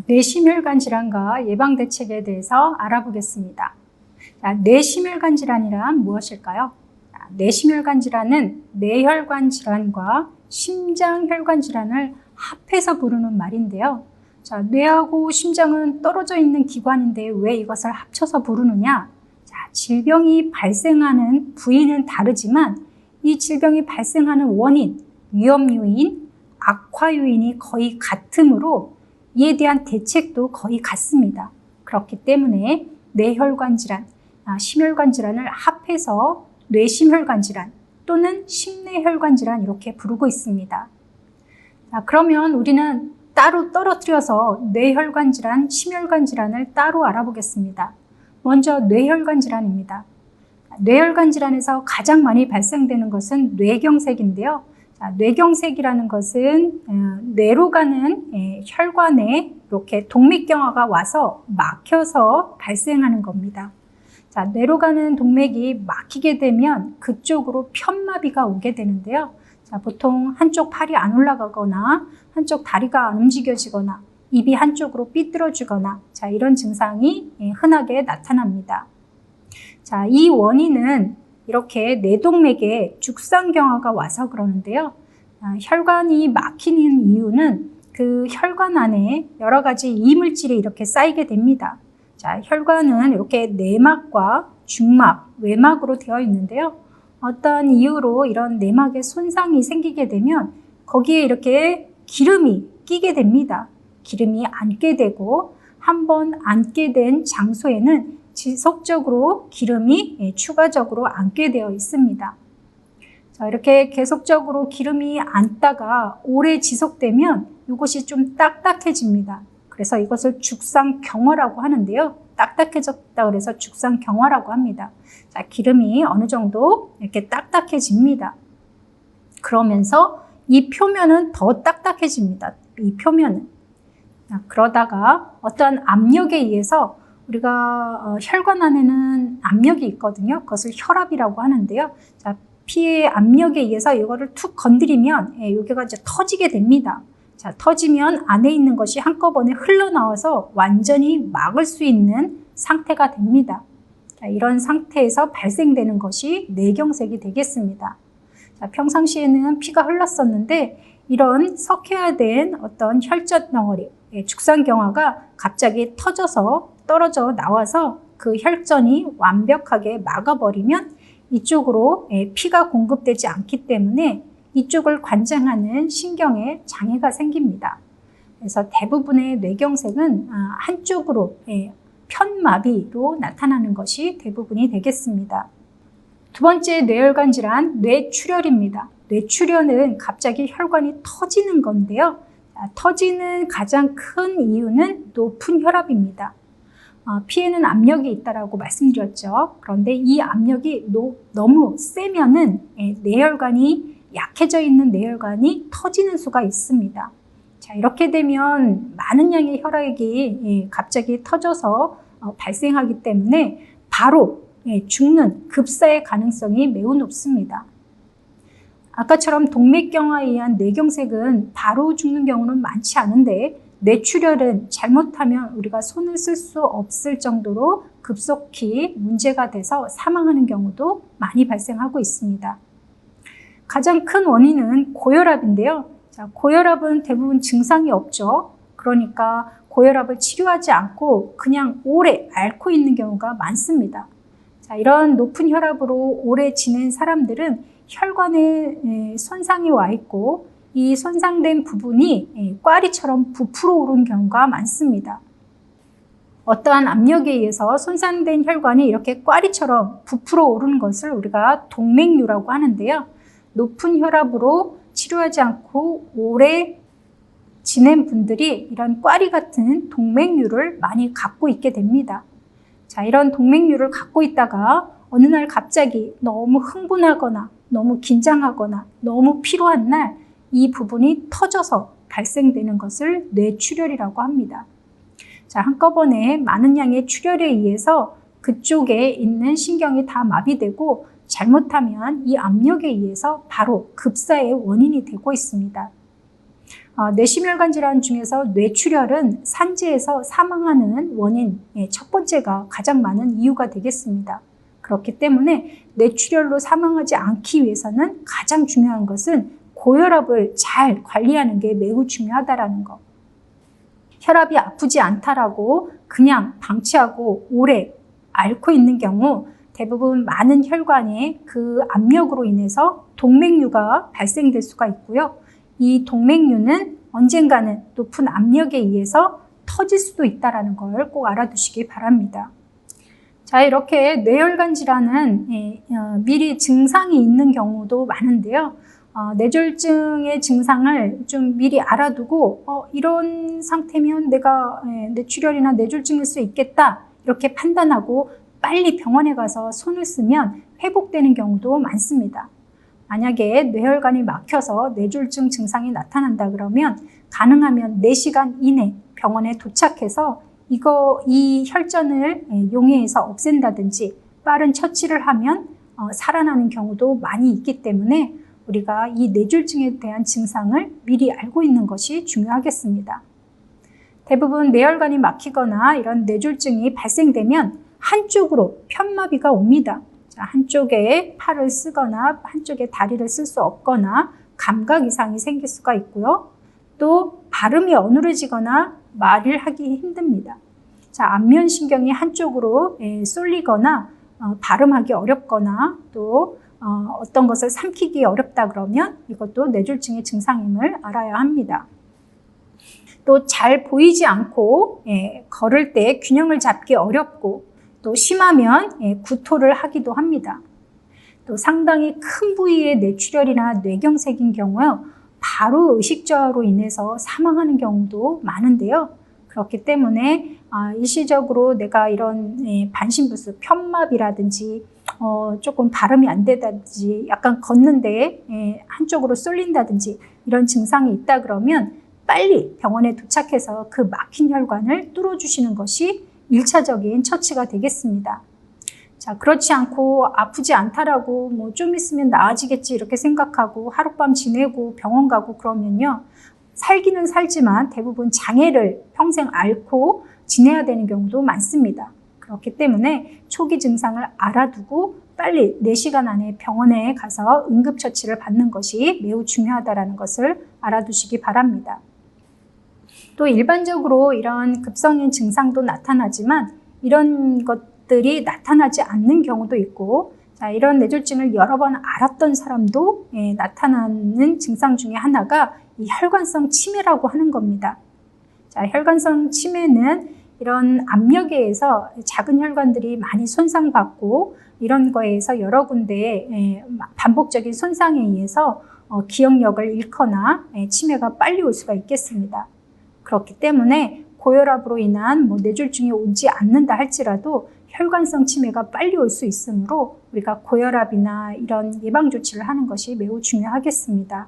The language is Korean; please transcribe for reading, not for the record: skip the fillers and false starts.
뇌심혈관 질환과 예방 대책에 대해서 알아보겠습니다. 뇌심혈관 질환이란 무엇일까요? 뇌심혈관 질환은 뇌혈관 질환과 심장혈관 질환을 합해서 부르는 말인데요. 뇌하고 심장은 떨어져 있는 기관인데 왜 이것을 합쳐서 부르느냐? 질병이 발생하는 부위는 다르지만 이 질병이 발생하는 원인, 위험 요인, 악화 요인이 거의 같으므로 이에 대한 대책도 거의 같습니다. 그렇기 때문에 뇌혈관 질환, 심혈관 질환을 합해서 뇌심혈관 질환 또는 심뇌혈관 질환 이렇게 부르고 있습니다. 그러면 우리는 따로 떨어뜨려서 뇌혈관 질환, 심혈관 질환을 따로 알아보겠습니다. 먼저 뇌혈관 질환입니다. 뇌혈관 질환에서 가장 많이 발생되는 것은 뇌경색인데요. 뇌경색이라는 것은 뇌로 가는 혈관에 이렇게 동맥경화가 와서 막혀서 발생하는 겁니다. 뇌로 가는 동맥이 막히게 되면 그쪽으로 편마비가 오게 되는데요. 보통 한쪽 팔이 안 올라가거나 한쪽 다리가 안 움직여지거나 입이 한쪽으로 삐뚤어지거나 이런 증상이 흔하게 나타납니다. 이 원인은 이렇게 뇌동맥에 죽상경화가 와서 그러는데요. 혈관이 막히는 이유는 그 혈관 안에 여러 가지 이물질이 이렇게 쌓이게 됩니다. 혈관은 이렇게 내막과 중막, 외막으로 되어 있는데요. 어떤 이유로 이런 내막에 손상이 생기게 되면 거기에 이렇게 기름이 끼게 됩니다. 기름이 앉게 되고 한번 앉게 된 장소에는 지속적으로 기름이 추가적으로 앉게 되어 있습니다. 이렇게 계속적으로 기름이 앉다가 오래 지속되면 이것이 좀 딱딱해집니다. 그래서 이것을 죽상경화라고 하는데요. 딱딱해졌다 그래서 죽상경화라고 합니다. 기름이 어느 정도 이렇게 딱딱해집니다. 그러면서 이 표면은 더 딱딱해집니다. 이 표면은. 그러다가 어떠한 압력에 의해서 우리가 혈관 안에는 압력이 있거든요. 그것을 혈압이라고 하는데요. 피의 압력에 의해서 이거를 툭 건드리면 여기가 이제 터지게 됩니다. 터지면 안에 있는 것이 한꺼번에 흘러나와서 완전히 막을 수 있는 상태가 됩니다. 이런 상태에서 발생되는 것이 뇌경색이 되겠습니다. 평상시에는 피가 흘렀었는데 이런 석회화 된 어떤 혈전 덩어리, 죽상경화가 갑자기 터져서 떨어져 나와서 그 혈전이 완벽하게 막아버리면 이쪽으로 피가 공급되지 않기 때문에 이쪽을 관장하는 신경에 장애가 생깁니다. 그래서 대부분의 뇌경색은 한쪽으로 편마비로 나타나는 것이 대부분이 되겠습니다. 두 번째 뇌혈관 질환, 뇌출혈입니다. 뇌출혈은 갑자기 혈관이 터지는 건데요. 터지는 가장 큰 이유는 높은 혈압입니다. 피에는 압력이 있다라고 말씀드렸죠. 그런데 이 압력이 너무 세면은 뇌혈관이 약해져 있는 뇌혈관이 터지는 수가 있습니다. 이렇게 되면 많은 양의 혈액이 갑자기 터져서 발생하기 때문에 바로 죽는 급사의 가능성이 매우 높습니다. 아까처럼 동맥경화에 의한 뇌경색은 바로 죽는 경우는 많지 않은데 뇌출혈은 잘못하면 우리가 손을 쓸 수 없을 정도로 급속히 문제가 돼서 사망하는 경우도 많이 발생하고 있습니다. 가장 큰 원인은 고혈압인데요. 고혈압은 대부분 증상이 없죠. 그러니까 고혈압을 치료하지 않고 그냥 오래 앓고 있는 경우가 많습니다. 이런 높은 혈압으로 오래 지낸 사람들은 혈관에 손상이 와 있고 이 손상된 부분이 꽈리처럼 부풀어 오른 경우가 많습니다. 어떠한 압력에 의해서 손상된 혈관이 이렇게 꽈리처럼 부풀어 오르는 것을 우리가 동맥류라고 하는데요. 높은 혈압으로 치료하지 않고 오래 지낸 분들이 이런 꽈리 같은 동맥류를 많이 갖고 있게 됩니다. 이런 동맥류를 갖고 있다가 어느 날 갑자기 너무 흥분하거나 너무 긴장하거나 너무 피로한 날 이 부분이 터져서 발생되는 것을 뇌출혈이라고 합니다. 자, 한꺼번에 많은 양의 출혈에 의해서 그쪽에 있는 신경이 다 마비되고 잘못하면 이 압력에 의해서 바로 급사의 원인이 되고 있습니다. 뇌심혈관 질환 중에서 뇌출혈은 산재에서 사망하는 원인 첫 번째가 가장 많은 이유가 되겠습니다. 그렇기 때문에 뇌출혈로 사망하지 않기 위해서는 가장 중요한 것은 고혈압을 잘 관리하는 게 매우 중요하다는 거. 혈압이 아프지 않다라고 그냥 방치하고 오래 앓고 있는 경우 대부분 많은 혈관에 그 압력으로 인해서 동맥류가 발생될 수가 있고요. 이 동맥류는 언젠가는 높은 압력에 의해서 터질 수도 있다는 걸 꼭 알아두시기 바랍니다. 자, 이렇게 뇌혈관 질환은 미리 증상이 있는 경우도 많은데요. 뇌졸중의 증상을 좀 미리 알아두고 이런 상태면 내가 뇌출혈이나 뇌졸중일 수 있겠다 이렇게 판단하고 빨리 병원에 가서 손을 쓰면 회복되는 경우도 많습니다. 만약에 뇌혈관이 막혀서 뇌졸중 증상이 나타난다 그러면 가능하면 4시간 이내 병원에 도착해서 이 혈전을 용해해서 없앤다든지 빠른 처치를 하면 살아나는 경우도 많이 있기 때문에 우리가 이 뇌졸중에 대한 증상을 미리 알고 있는 것이 중요하겠습니다. 대부분 뇌혈관이 막히거나 이런 뇌졸중이 발생되면 한쪽으로 편마비가 옵니다. 자, 한쪽에 팔을 쓰거나 한쪽에 다리를 쓸 수 없거나 감각 이상이 생길 수가 있고요. 또 발음이 어눌해지거나 말을 하기 힘듭니다. 자, 안면신경이 한쪽으로 쏠리거나 발음하기 어렵거나 또 어떤 것을 삼키기 어렵다 그러면 이것도 뇌졸중의 증상임을 알아야 합니다. 또 잘 보이지 않고 걸을 때 균형을 잡기 어렵고 또 심하면 구토를 하기도 합니다. 또 상당히 큰 부위의 뇌출혈이나 뇌경색인 경우에 바로 의식저하로 인해서 사망하는 경우도 많은데요. 그렇기 때문에 일시적으로 내가 이런 반신부수, 편마비라든지 조금 발음이 안 되다든지 약간 걷는데 한쪽으로 쏠린다든지 이런 증상이 있다 그러면 빨리 병원에 도착해서 그 막힌 혈관을 뚫어주시는 것이 1차적인 처치가 되겠습니다. 자, 그렇지 않고 아프지 않다라고 뭐 좀 있으면 나아지겠지 이렇게 생각하고 하룻밤 지내고 병원 가고 그러면요. 살기는 살지만 대부분 장애를 평생 앓고 지내야 되는 경우도 많습니다. 그렇기 때문에 초기 증상을 알아두고 빨리 4시간 안에 병원에 가서 응급처치를 받는 것이 매우 중요하다는 것을 알아두시기 바랍니다. 또 일반적으로 이런 급성인 증상도 나타나지만 이런 것들이 나타나지 않는 경우도 있고 자, 이런 뇌졸중을 여러 번 앓았던 사람도 나타나는 증상 중에 하나가 이 혈관성 치매라고 하는 겁니다. 자, 혈관성 치매는 이런 압력에 의해서 작은 혈관들이 많이 손상받고 이런 거에 의해서 여러 군데에 반복적인 손상에 의해서 기억력을 잃거나 치매가 빨리 올 수가 있겠습니다. 그렇기 때문에 고혈압으로 인한 뇌졸중이 오지 않는다 할지라도 혈관성 치매가 빨리 올 수 있으므로 우리가 고혈압이나 이런 예방 조치를 하는 것이 매우 중요하겠습니다.